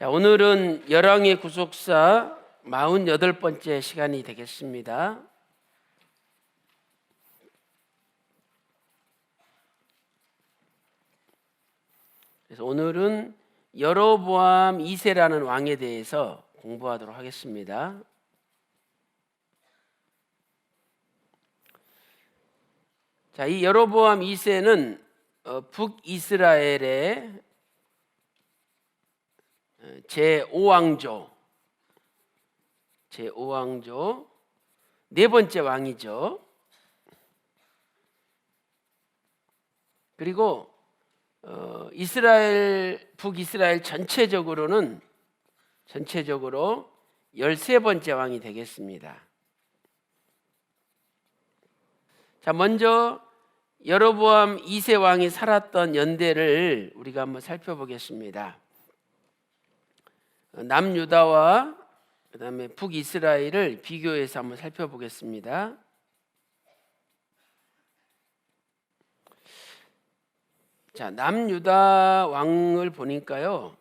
자, 오늘은 열왕의 구속사 48번째 시간이 되겠습니다. 그래서 오늘은 여로보암 2세라는 왕에 대해서 공부하도록 하겠습니다. 자, 이 여로보암 2세는 북이스라엘의 제5왕조 네 번째 왕이죠. 그리고 북이스라엘 전체적으로 13번째 왕이 되겠습니다. 자, 먼저 여로보암 2세 왕이 살았던 연대를 우리가 한번 살펴보겠습니다. 남유다와 그다음에 북이스라엘을 비교해서 한번 살펴보겠습니다. 자, 남유다 왕을 보니까요.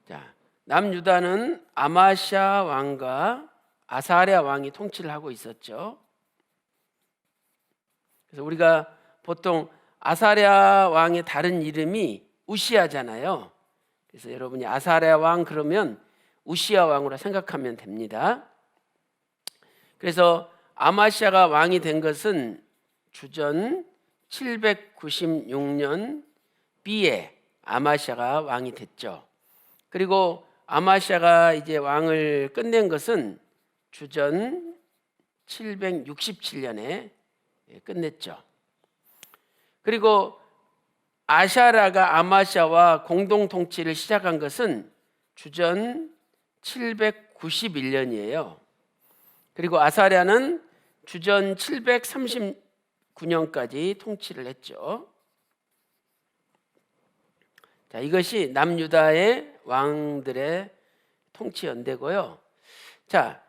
자, 남유다는 아마샤 왕과 아사랴 왕이 통치를 하고 있었죠. 그래서 우리가 보통 아사랴 왕의 다른 이름이 우시야잖아요. 그래서 여러분이 아사랴 왕 그러면 우시야 왕으로 생각하면 됩니다. 그래서 아마샤가 왕이 된 것은 주전 796년 B에 아마샤가 왕이 됐죠. 그리고 아마샤가 이제 왕을 끝낸 것은 주전 767년에 끝냈죠. 그리고 아샤라가 아마샤와 공동 통치를 시작한 것은 주전 791년이에요. 그리고 아사랴는 주전 739년까지 통치를 했죠. 자, 이것이 남유다의 왕들의 통치 연대고요. 자,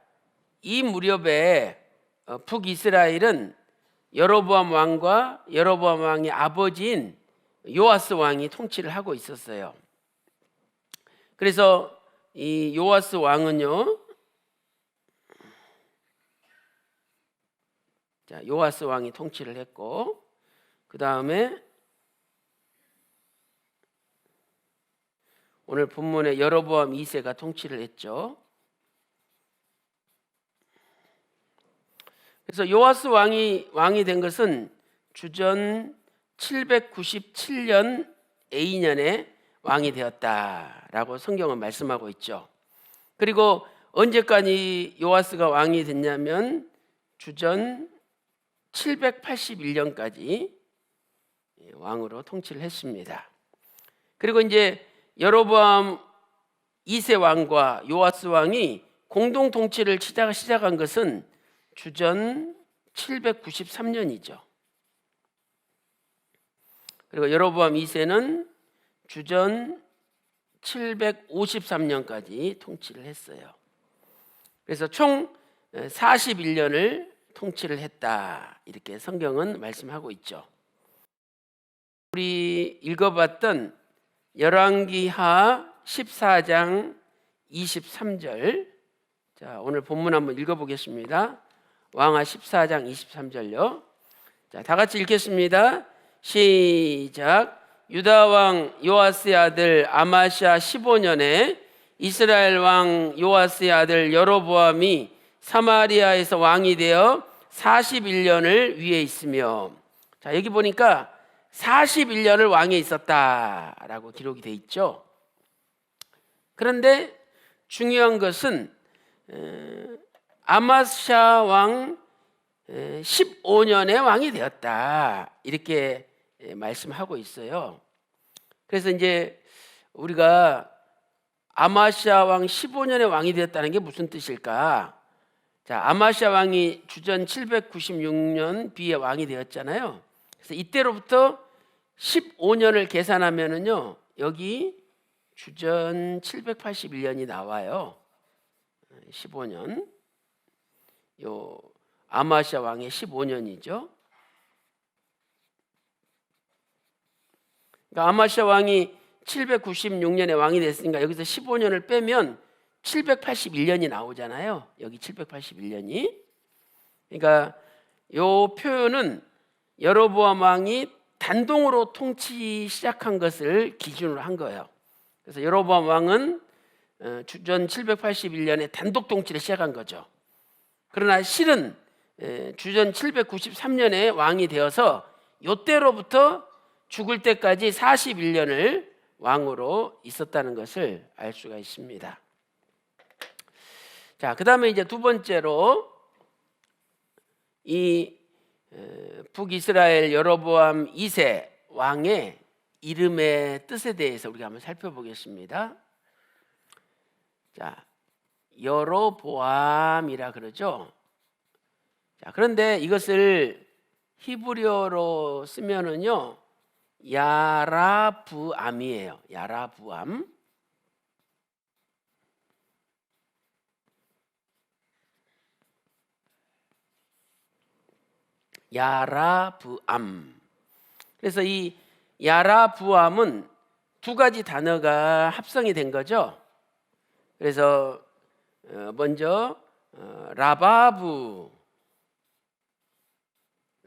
이 무렵에 북이스라엘은 여로보암 왕과 여로보암 왕의 아버지인 요아스 왕이 통치를 하고 있었어요. 그래서 이 요아스 왕은요, 자, 요아스 왕이 통치를 했고, 그 다음에 오늘 본문에 여로보암 2세가 통치를 했죠. 그래서 요아스 왕이 된 것은 주전 797년 A년에 왕이 되었다라고 성경은 말씀하고 있죠. 그리고 언제까지 요아스가 왕이 됐냐면 주전 781년까지 왕으로 통치를 했습니다. 그리고 이제 여로보암 2세 왕과 요아스 왕이 공동 통치를 시작한 것은 주전 793년이죠. 그리고 여로보암 2세는 주전 753년까지 통치를 했어요. 그래서 총 41년을 통치를 했다, 이렇게 성경은 말씀하고 있죠. 우리 읽어봤던 열왕기하 14장 23절, 자, 오늘 본문 한번 읽어보겠습니다. 왕하 14장 23절요. 자, 다 같이 읽겠습니다. 시작. 유다 왕 요아스의 아들 아마샤 15년에 이스라엘 왕 요아스의 아들 여로보암이 사마리아에서 왕이 되어 41년을 위에 있으며, 자, 여기 보니까 41년을 왕에 있었다라고 기록이 돼 있죠. 그런데 중요한 것은 아마샤 왕 15년에 왕이 되었다, 이렇게 말씀하고 있어요. 그래서 이제 우리가 아마샤 왕 15년에 왕이 되었다는 게 무슨 뜻일까? 자, 아마샤 왕이 주전 796년 B에 왕이 되었잖아요. 그래서 이때로부터 15년을 계산하면은요, 여기 주전 781년이 나와요. 15년. 요 아마샤 왕의 15년이죠. 그러니까 아마시아 왕이 796년에 왕이 됐으니까 여기서 15년을 빼면 781년이 나오잖아요. 여기 781년이. 그러니까 요 표현은 여로보암 왕이 단독으로 통치 시작한 것을 기준으로 한 거예요. 그래서 여로보암 왕은 주전 781년에 단독 통치를 시작한 거죠. 그러나 실은 주전 793년에 왕이 되어서 요때로부터 죽을 때까지 41년을 왕으로 있었다는 것을 알 수가 있습니다. 자, 그다음에 이제 두 번째로 이 북이스라엘 여로보암 2세 왕의 이름의 뜻에 대해서 우리가 한번 살펴보겠습니다. 자, 여로보암이라 그러죠. 자, 그런데 이것을 히브리어로 쓰면은요, 야라부암이에요. 야라부암. 야라부암. 그래서 이 야라부암은 두 가지 단어가 합성이 된 거죠. 그래서 먼저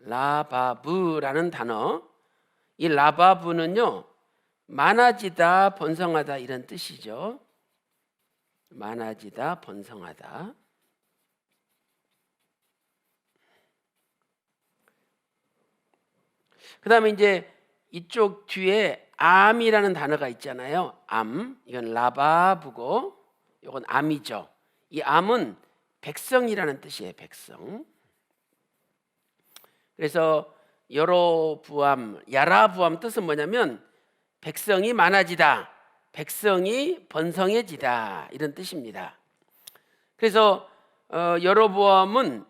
라바브라는 단어. 이 라바브는요, 많아지다, 번성하다 이런 뜻이죠. 많아지다, 번성하다. 그 다음에 이제 이쪽 뒤에 암이라는 단어가 있잖아요. 암, 이건 라바브고 이건 암이죠. 이 암은 백성이라는 뜻이에요. 백성. 그래서 여로부암, 야라부암 뜻은 뭐냐면 백성이 많아지다, 백성이 번성해지다 이런 뜻입니다. 그래서 여로보암은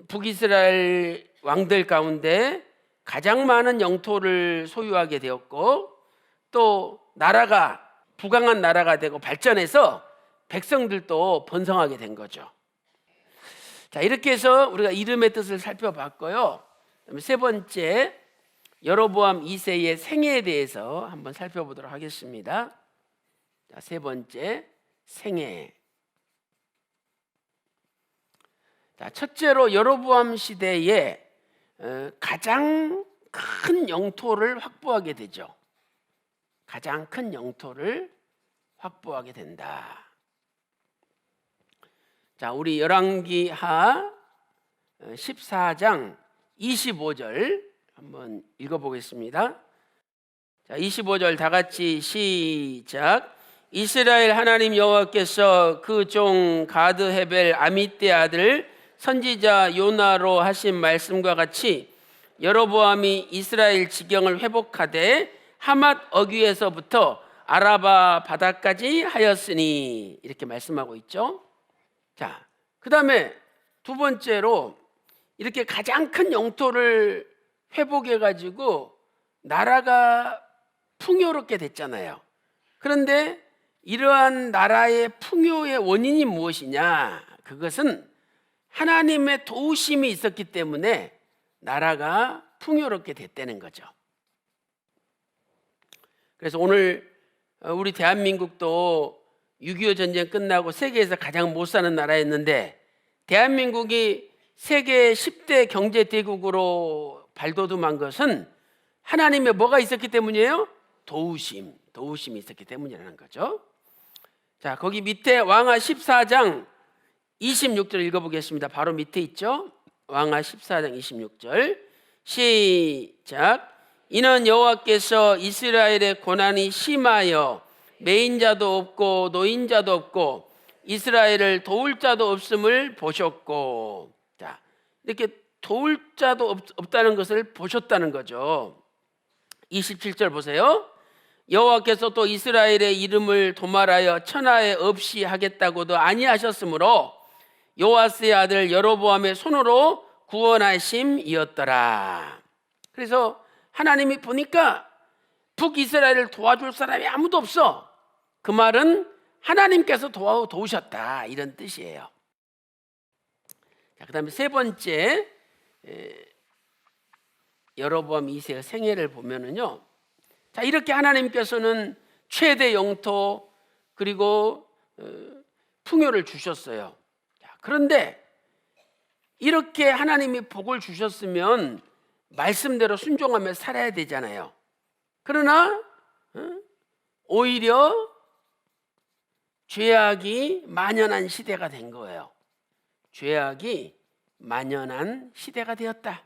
북이스라엘 왕들 가운데 가장 많은 영토를 소유하게 되었고, 또 나라가 부강한 나라가 되고 발전해서 백성들도 번성하게 된 거죠. 자, 이렇게 해서 우리가 이름의 뜻을 살펴봤고요. 그다음에 세 번째, 여로보암 2세의 생애에 대해서 한번 살펴보도록 하겠습니다. 자, 세 번째, 생애. 자, 첫째로 여로보암 시대에 가장 큰 영토를 확보하게 되죠. 가장 큰 영토를 확보하게 된다. 자, 우리 열왕기하 14장 25절 한번 읽어보겠습니다. 자, 25절 다 같이 시작. 이스라엘 하나님 여호와께서 그 종 가드 헤벨 아미떼 아들 선지자 요나로 하신 말씀과 같이 여로보암이 이스라엘 지경을 회복하되 하맛 어귀에서부터 아라바 바다까지 하였으니, 이렇게 말씀하고 있죠. 자, 그 다음에 두 번째로 이렇게 가장 큰 영토를 회복해 가지고 나라가 풍요롭게 됐잖아요. 그런데 이러한 나라의 풍요의 원인이 무엇이냐? 그것은 하나님의 도우심이 있었기 때문에 나라가 풍요롭게 됐다는 거죠. 그래서 오늘 우리 대한민국도 6.25 전쟁 끝나고 세계에서 가장 못 사는 나라였는데, 대한민국이 세계 10대 경제대국으로 발돋움한 것은 하나님의 뭐가 있었기 때문이에요? 도우심이 있었기 때문이라는 거죠. 자, 거기 밑에 왕하 14장 26절 읽어보겠습니다. 바로 밑에 있죠. 왕하 14장 26절 시작. 이는 여호와께서 이스라엘의 고난이 심하여 매인자도 없고 노인자도 없고 이스라엘을 도울 자도 없음을 보셨고. 자, 이렇게 도울 자도 없다는 것을 보셨다는 거죠. 27절 보세요. 여호와께서 또 이스라엘의 이름을 도말하여 천하에 없이 하겠다고도 아니하셨으므로 요아스의 아들 여로보암의 손으로 구원하심이었더라. 그래서 하나님이 보니까 북이스라엘을 도와줄 사람이 아무도 없어. 그 말은 하나님께서 도우셨다, 이런 뜻이에요. 자, 그 다음에 세 번째, 여로보암 2세의 생애를 보면은요, 자, 이렇게 하나님께서는 최대 영토 그리고 풍요를 주셨어요. 자, 그런데 이렇게 하나님이 복을 주셨으면 말씀대로 순종하며 살아야 되잖아요. 그러나 오히려 죄악이 만연한 시대가 된 거예요. 죄악이 만연한 시대가 되었다.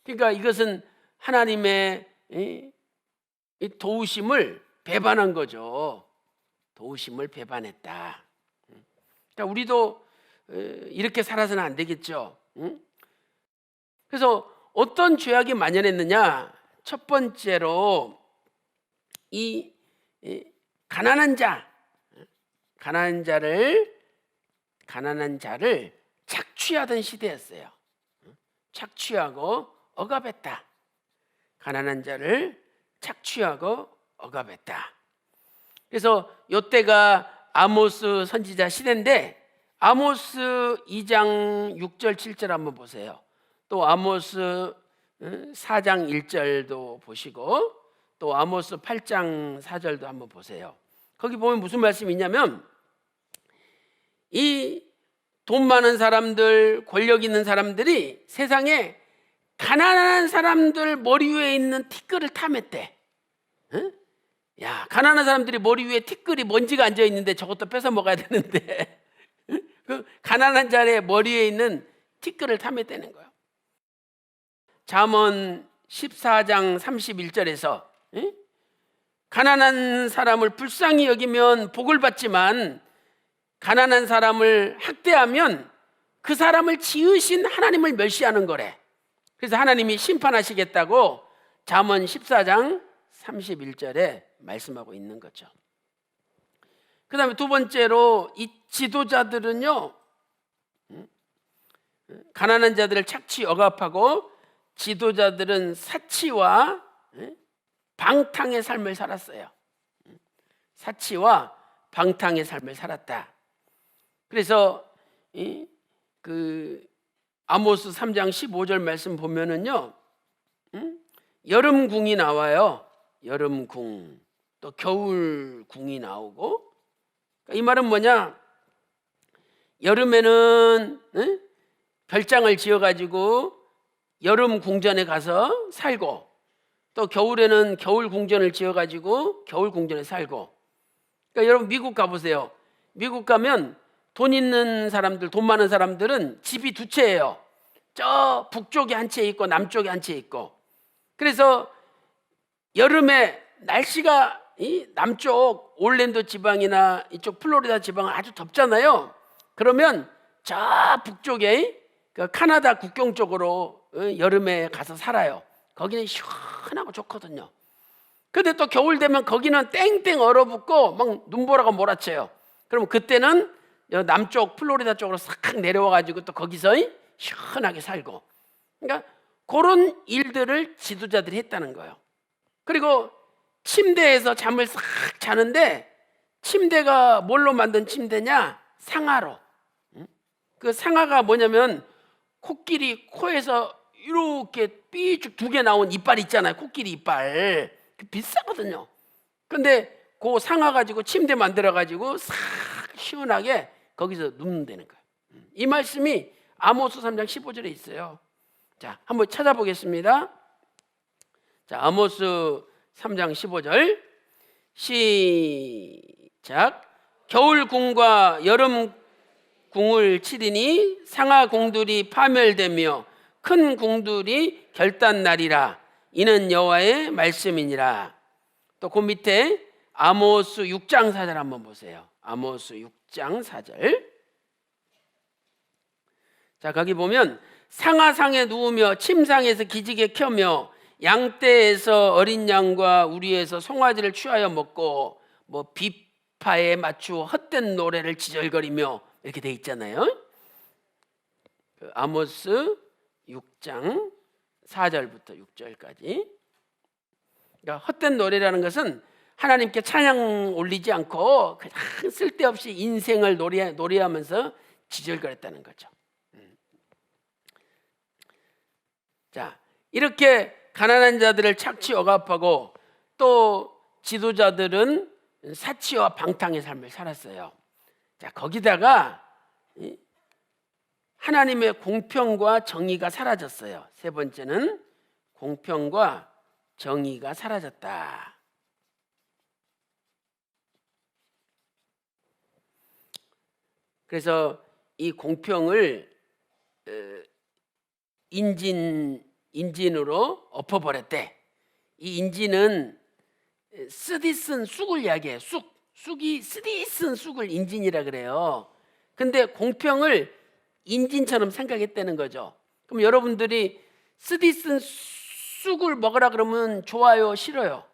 그러니까 이것은 하나님의 이 도우심을 배반한 거죠. 도우심을 배반했다. 그러니까 우리도 이렇게 살아서는 안 되겠죠. 그래서 어떤 죄악이 만연했느냐? 첫 번째로 이 가난한 자를 착취하던 시대였어요. 착취하고 억압했다. 가난한 자를 착취하고 억압했다. 그래서 이때가 아모스 선지자 시대인데 아모스 2장 6절 7절 한번 보세요. 또 아모스 4장 1절도 보시고 또 아모스 8장 4절도 한번 보세요. 거기 보면 무슨 말씀이 있냐면 이 돈 많은 사람들, 권력 있는 사람들이 세상에 가난한 사람들 머리 위에 있는 티끌을 탐했대. 야, 가난한 사람들이 머리 위에 티끌이 먼지가 앉아 있는데 저것도 뺏어 먹어야 되는데 그 가난한 자의 머리에 있는 티끌을 탐했다는 거예요. 잠언 14장 31절에서 가난한 사람을 불쌍히 여기면 복을 받지만 가난한 사람을 학대하면 그 사람을 지으신 하나님을 멸시하는 거래. 그래서 하나님이 심판하시겠다고 잠언 14장 31절에 말씀하고 있는 거죠. 그 다음에 두 번째로 이 지도자들은요, 가난한 자들을 착취 억압하고 지도자들은 사치와 방탕의 삶을 살았어요. 사치와 방탕의 삶을 살았다. 그래서 아모스 3장 15절 말씀 보면은요, 여름궁이 나와요. 여름궁, 또 겨울궁이 나오고. 이 말은 뭐냐? 여름에는 별장을 지어가지고 여름 궁전에 가서 살고, 또 겨울에는 겨울 궁전을 지어가지고 겨울 궁전에 살고. 그러니까 여러분 미국 가보세요. 미국 가면 돈 있는 사람들, 돈 많은 사람들은 집이 두 채예요. 저 북쪽에 한 채 있고 남쪽에 한 채 있고. 그래서 여름에 날씨가 이 남쪽 올랜도 지방이나 이쪽 플로리다 지방은 아주 덥잖아요. 그러면 저 북쪽에 그 카나다 국경 쪽으로 여름에 가서 살아요. 거기는 시원하고 좋거든요. 근데 또 겨울 되면 거기는 땡땡 얼어붙고 막 눈보라가 몰아쳐요. 그럼 그때는 남쪽 플로리다 쪽으로 싹 내려와가지고 또 거기서 시원하게 살고. 그러니까 그런 일들을 지도자들이 했다는 거예요. 그리고 침대에서 잠을 싹 자는데 침대가 뭘로 만든 침대냐? 상아로. 그 상아가 뭐냐면 코끼리 코에서 이렇게 삐쭉 두 개 나온 이빨 있잖아요. 코끼리 이빨. 비싸거든요. 근데 그 상아 가지고 침대 만들어 가지고 싹 시원하게 거기서 눕는다는 거예요. 이 말씀이 아모스 3장 15절에 있어요. 자, 한번 찾아보겠습니다. 자, 아모스 3장 15절 시작. 겨울 궁과 여름 궁을 치리니 상하 궁들이 파멸되며 큰 궁들이 결단나리라. 이는 여호와의 말씀이니라. 또 그 밑에 아모스 6장 4절 한번 보세요. 아모스 6장 4절. 자, 거기 보면 상하상에 누우며 침상에서 기지개 켜며 양떼에서 어린 양과 우리에서 송아지를 취하여 먹고 뭐 비파에 맞추어 헛된 노래를 지절거리며 이렇게 돼 있잖아요. 그 아모스 6장 4절부터 6절까지. 그러니까 헛된 노래라는 것은 하나님께 찬양 올리지 않고 그냥 쓸데없이 인생을 노래하면서 지절거렸다는 거죠. 자, 이렇게 가난한 자들을 착취 억압하고 또 지도자들은 사치와 방탕의 삶을 살았어요. 자, 거기다가 하나님의 공평과 정의가 사라졌어요. 세 번째는 공평과 정의가 사라졌다. 그래서 이 공평을 인진으로 엎어버렸대. 이 인진은 쓰디쓴 쑥을 이야기해요. 쑥이 쓰디쓴 쑥을 인진이라 그래요. 근데 공평을 인진처럼 생각했다는 거죠. 그럼 여러분들이 쓰디쓴 쑥을 먹으라 그러면 좋아요, 싫어요?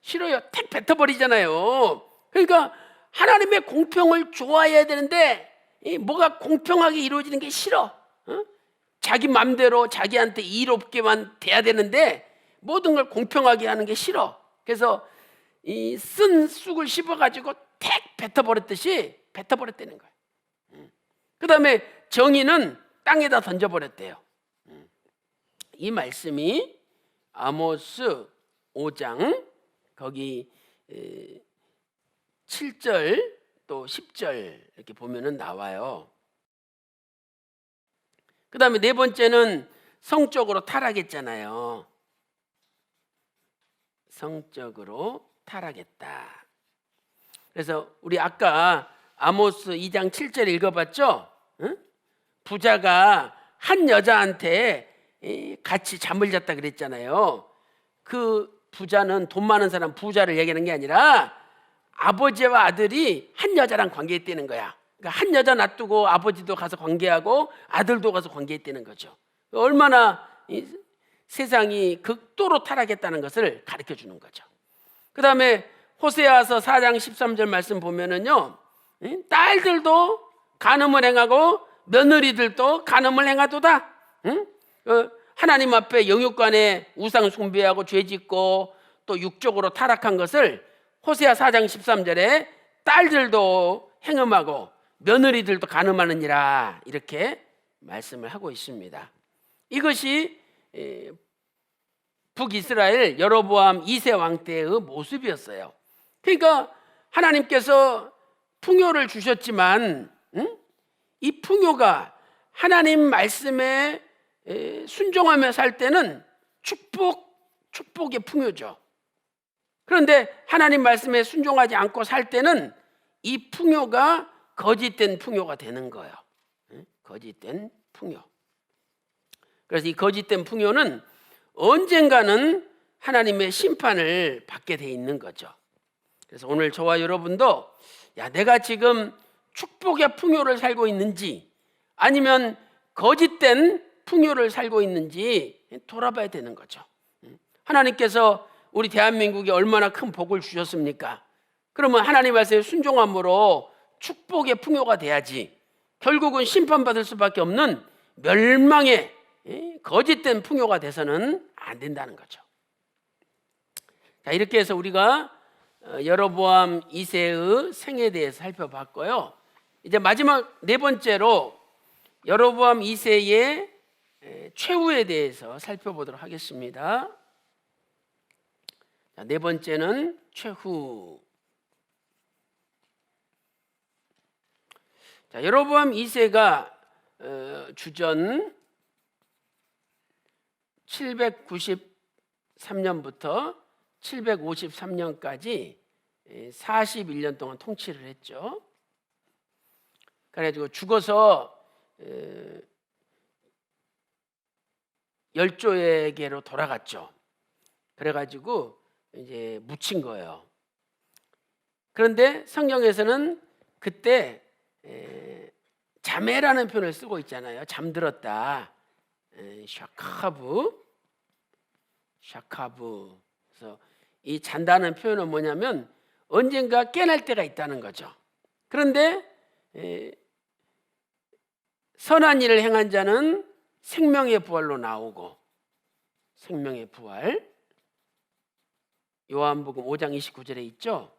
싫어요. 택 뱉어버리잖아요. 그러니까 하나님의 공평을 좋아해야 되는데 뭐가 공평하게 이루어지는 게 싫어. 자기 맘대로 자기한테 이롭게만 돼야 되는데 모든 걸 공평하게 하는 게 싫어. 그래서 이 쓴 쑥을 씹어가지고 택 뱉어버렸듯이 뱉어버렸다는 거예요. 그 다음에 정의는 땅에다 던져버렸대요. 이 말씀이 아모스 5장 거기 7절 또 10절 이렇게 보면은 나와요. 그 다음에 네 번째는 성적으로 타락했잖아요. 성적으로 타락했다. 그래서 우리 아까 아모스 2장 7절 읽어봤죠? 응? 부자가 한 여자한테 같이 잠을 잤다 그랬잖아요. 그 부자는 돈 많은 사람 부자를 얘기하는 게 아니라 아버지와 아들이 한 여자랑 관계했다는 거야. 그러니까 한 여자 놔두고 아버지도 가서 관계하고 아들도 가서 관계했다는 거죠. 얼마나 세상이 극도로 타락했다는 것을 가르쳐 주는 거죠. 그 다음에 호세아서 4장 13절 말씀 보면은요, 딸들도 간음을 행하고 며느리들도 간음을 행하도다. 하나님 앞에 영육간에 우상 숭배하고 죄짓고 또 육적으로 타락한 것을 호세아 4장 13절에 딸들도 행음하고 며느리들도 간음하느니라 이렇게 말씀을 하고 있습니다. 이것이 북이스라엘 여로보암 2세 왕 때의 모습이었어요. 그러니까 하나님께서 풍요를 주셨지만 이 풍요가 하나님 말씀에 순종하며 살 때는 축복의 풍요죠. 그런데 하나님 말씀에 순종하지 않고 살 때는 이 풍요가 거짓된 풍요가 되는 거예요. 거짓된 풍요. 그래서 이 거짓된 풍요는 언젠가는 하나님의 심판을 받게 돼 있는 거죠. 그래서 오늘 저와 여러분도 내가 지금 축복의 풍요를 살고 있는지 아니면 거짓된 풍요를 살고 있는지 돌아봐야 되는 거죠. 하나님께서 우리 대한민국에 얼마나 큰 복을 주셨습니까? 그러면 하나님 말씀에 순종함으로 축복의 풍요가 돼야지 결국은 심판받을 수밖에 없는 멸망의 거짓된 풍요가 돼서는 안 된다는 거죠. 자, 이렇게 해서 우리가 여로보암 2세의 생에 대해서 살펴봤고요. 이제 마지막 네 번째로 여로보암 2세의 최후에 대해서 살펴보도록 하겠습니다. 자, 네 번째는 최후. 자, 여로보암 2세가 주전 793년부터 753년까지 41년 동안 통치를 했죠. 그래가지고 죽어서 열조에게로 돌아갔죠. 그래가지고 이제 묻힌 거예요. 그런데 성경에서는 그때 잠에라는 표현을 쓰고 있잖아요. 잠들었다. 샤카브. 그래서 이 잔다는 표현은 뭐냐면 언젠가 깨날 때가 있다는 거죠. 그런데 선한 일을 행한 자는 생명의 부활로 나오고 생명의 부활 요한복음 5장 29절에 있죠.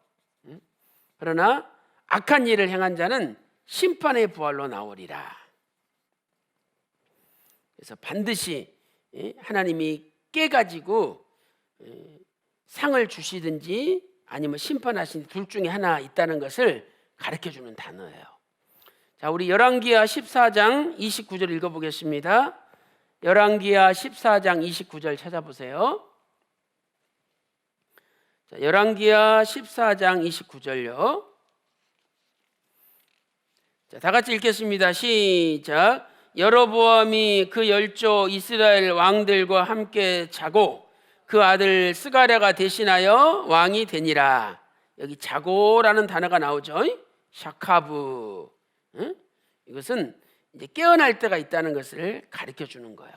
그러나 악한 일을 행한 자는 심판의 부활로 나오리라. 그래서 반드시 하나님이 깨가지고 상을 주시든지 아니면 심판하신 둘 중에 하나 있다는 것을 가르쳐주는 단어예요. 자, 우리 열왕기하 14장 29절 읽어보겠습니다. 열왕기하 14장 29절 찾아보세요. 자, 열왕기하 14장 29절요. 자, 다 같이 읽겠습니다. 시작. 여로보암이 그 열조 이스라엘 왕들과 함께 자고 그 아들 스가랴가 대신하여 왕이 되니라. 여기 자고라는 단어가 나오죠. 샤카브. 응? 이것은 이제 깨어날 때가 있다는 것을 가르쳐 주는 거예요.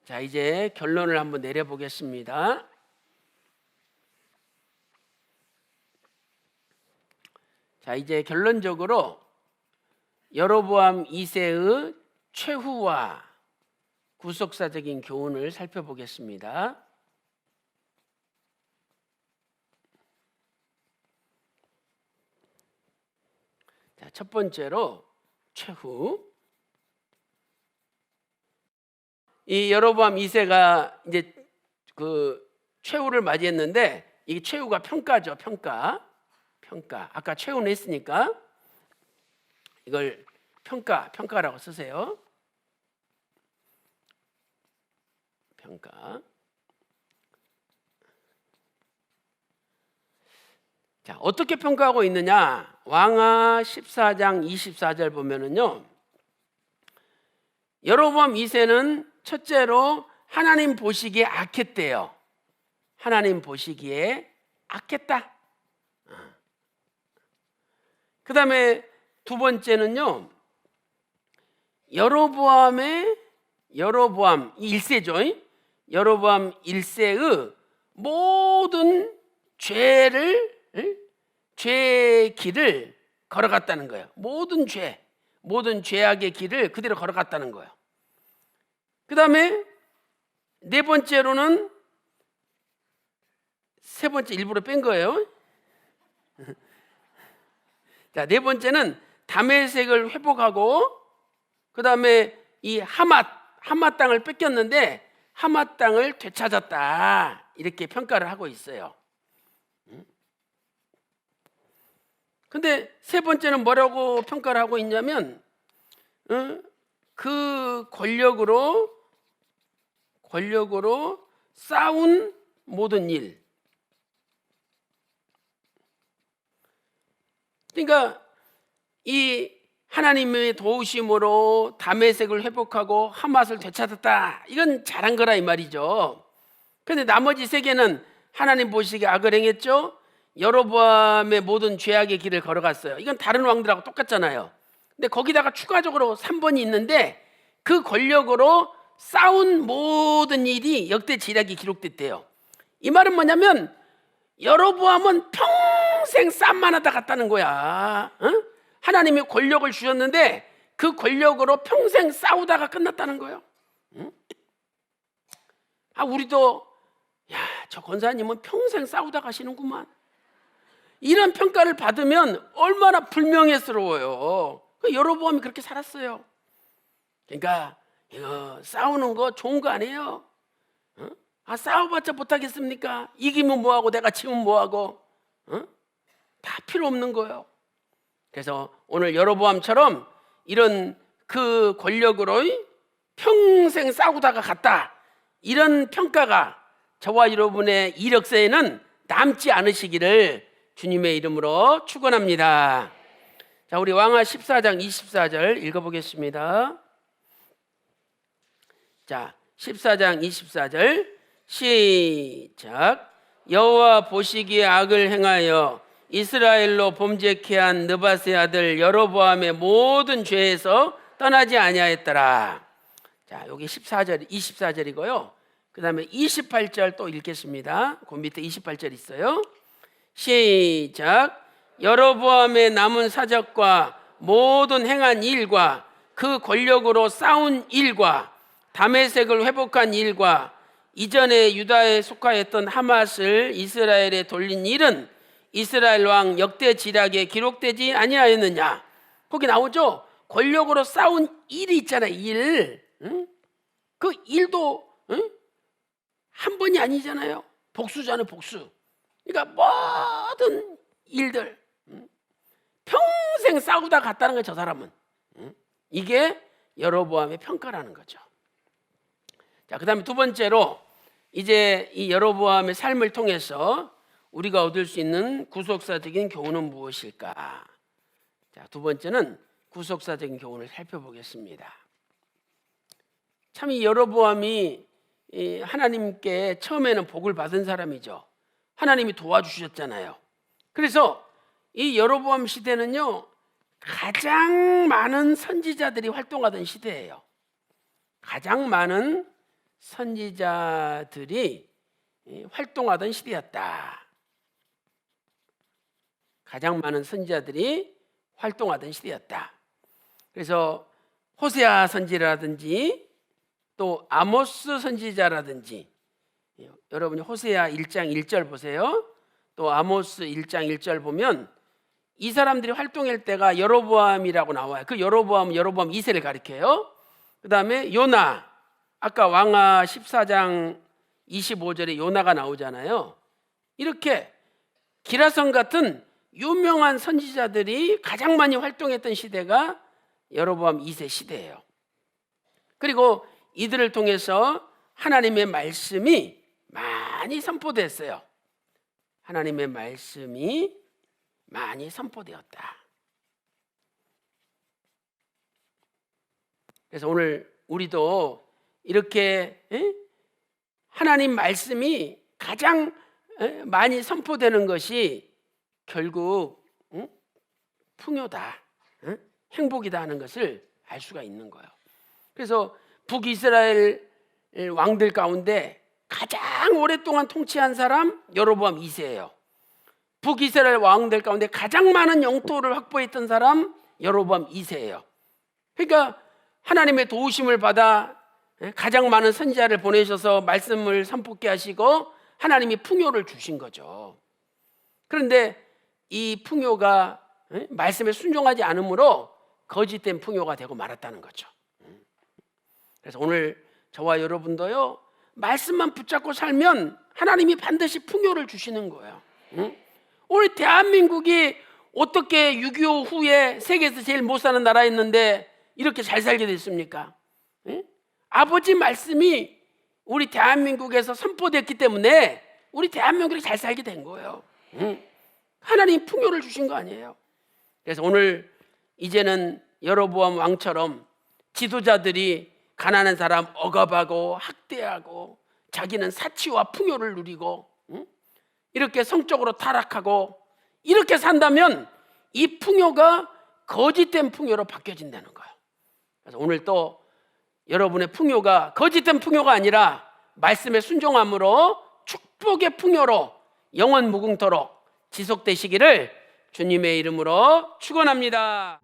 자, 이제 결론을 한번 내려보겠습니다. 자, 이제 결론적으로 여로보암 2세의 최후와 구속사적인 교훈을 살펴보겠습니다. 자, 첫 번째로 최후. 이 여로보암 2세가 이제 그 최후를 맞이했는데 이게 최후가 평가죠. 평가. 아까 최후는 했으니까 이걸 평가라고 쓰세요. 평가. 자, 어떻게 평가하고 있느냐? 왕하 14장 24절 보면은요, 여로보암 2세는 첫째로 하나님 보시기에 악했대요. 하나님 보시기에 악했다. 그 다음에 두 번째는요, 여로보암 1세죠. 여로보암 1세의 모든 죄의 길을 걸어갔다는 거예요. 모든 죄악의 길을 그대로 걸어갔다는 거예요. 그 다음에 네 번째로는, 세 번째 일부러 뺀 거예요. 자, 네 번째는 다메섹을 회복하고, 그 다음에 이 하맛 땅을 뺏겼는데 하맛 땅을 되찾았다, 이렇게 평가를 하고 있어요. 근데 세 번째는 뭐라고 평가를 하고 있냐면, 그 권력으로 싸운 모든 일. 그러니까 이 하나님의 도우심으로 다메섹을 회복하고 하맛을 되찾았다, 이건 잘한 거라 이 말이죠. 그런데 나머지 세 개는 하나님 보시기에 악을 행했죠. 여로보암의 모든 죄악의 길을 걸어갔어요. 이건 다른 왕들하고 똑같잖아요. 근데 거기다가 추가적으로 3번이 있는데, 그 권력으로 싸운 모든 일이 역대 지략이 기록됐대요. 이 말은 뭐냐면 여로보암은 평생 싸움만 하다 갔다는 거야. 하나님이 권력을 주셨는데 그 권력으로 평생 싸우다가 끝났다는 거예요. 우리도 저 권사님은 평생 싸우다 가시는구만, 이런 평가를 받으면 얼마나 불명예스러워요. 여로보암이 그렇게 살았어요. 그러니까 이거 싸우는 거 좋은 거 아니에요? 싸워봤자 못하겠습니까? 이기면 뭐하고 내가 지면 뭐하고, 다 필요 없는 거예요. 그래서 오늘 여로보암처럼 이런 그 권력으로 평생 싸우다가 갔다, 이런 평가가 저와 여러분의 이력서에는 남지 않으시기를 주님의 이름으로 축원합니다. 자, 우리 왕하 14장 24절 읽어보겠습니다. 자, 14장 24절 시작. 여호와 보시기에 악을 행하여 이스라엘로 범죄케 한 느밧의 아들 여로보암의 모든 죄에서 떠나지 아니하였더라. 자, 여기 24절이고요. 그 다음에 28절 또 읽겠습니다. 그 밑에 28절 있어요. 시작. 여로보암의 남은 사적과 모든 행한 일과 그 권력으로 싸운 일과 다메섹을 회복한 일과 이전에 유다에 속하였던 하맛을 이스라엘에 돌린 일은 이스라엘 왕 역대 지략에 기록되지 아니하였느냐. 거기 나오죠. 권력으로 싸운 일이 있잖아요. 일. 그 일도 아니잖아요. 복수잖아요, 복수. 그러니까 모든 일들 평생 싸우다 갔다는 거예요, 저 사람은. 이게 여로보암의 평가라는 거죠. 자, 그다음에 두 번째로 이제 이 여로보암의 삶을 통해서 우리가 얻을 수 있는 구속사적인 교훈은 무엇일까? 자, 두 번째는 구속사적인 교훈을 살펴보겠습니다. 참 이 여로보암이 하나님께 처음에는 복을 받은 사람이죠. 하나님이 도와주셨잖아요. 그래서 이 여로보암 시대는요, 가장 많은 선지자들이 활동하던 시대예요. 가장 많은 선지자들이 활동하던 시대였다. 가장 많은 선지자들이 활동하던 시대였다. 그래서 호세아 선지자라든지 또 아모스 선지자라든지, 여러분이 호세아 1장 1절 보세요. 또 아모스 1장 1절 보면 이 사람들이 활동할 때가 여로보암이라고 나와요. 그 여로보암 2세를 가리켜요. 그 다음에 요나, 아까 왕하 14장 25절에 요나가 나오잖아요. 이렇게 기라성 같은 유명한 선지자들이 가장 많이 활동했던 시대가 여로보암 2세 시대예요. 그리고 이들을 통해서 하나님의 말씀이 많이 선포됐어요. 하나님의 말씀이 많이 선포되었다. 그래서 오늘 우리도 이렇게 하나님 말씀이 가장 많이 선포되는 것이 결국 풍요다, 행복이다 하는 것을 알 수가 있는 거예요. 그래서 북이스라엘 왕들 가운데 가장 오랫동안 통치한 사람 여로보암 2세예요. 북이스라엘 왕들 가운데 가장 많은 영토를 확보했던 사람 여로보암 2세예요. 그러니까 하나님의 도우심을 받아 가장 많은 선지자를 보내셔서 말씀을 선포케 하시고 하나님이 풍요를 주신 거죠. 그런데 이 풍요가 말씀에 순종하지 않으므로 거짓된 풍요가 되고 말았다는 거죠. 그래서 오늘 저와 여러분도요, 말씀만 붙잡고 살면 하나님이 반드시 풍요를 주시는 거예요. 오늘 대한민국이 어떻게 6.25 후에 세계에서 제일 못 사는 나라였는데 이렇게 잘 살게 됐습니까? 아버지 말씀이 우리 대한민국에서 선포됐기 때문에 우리 대한민국이 잘 살게 된 거예요. 하나님 풍요를 주신 거 아니에요. 그래서 오늘 이제는 여로보암 왕처럼 지도자들이 가난한 사람 억압하고 학대하고 자기는 사치와 풍요를 누리고 이렇게 성적으로 타락하고 이렇게 산다면 이 풍요가 거짓된 풍요로 바뀌어진다는 거예요. 그래서 오늘 또 여러분의 풍요가 거짓된 풍요가 아니라 말씀에 순종함으로 축복의 풍요로 영원 무궁토록 지속되시기를 주님의 이름으로 축원합니다.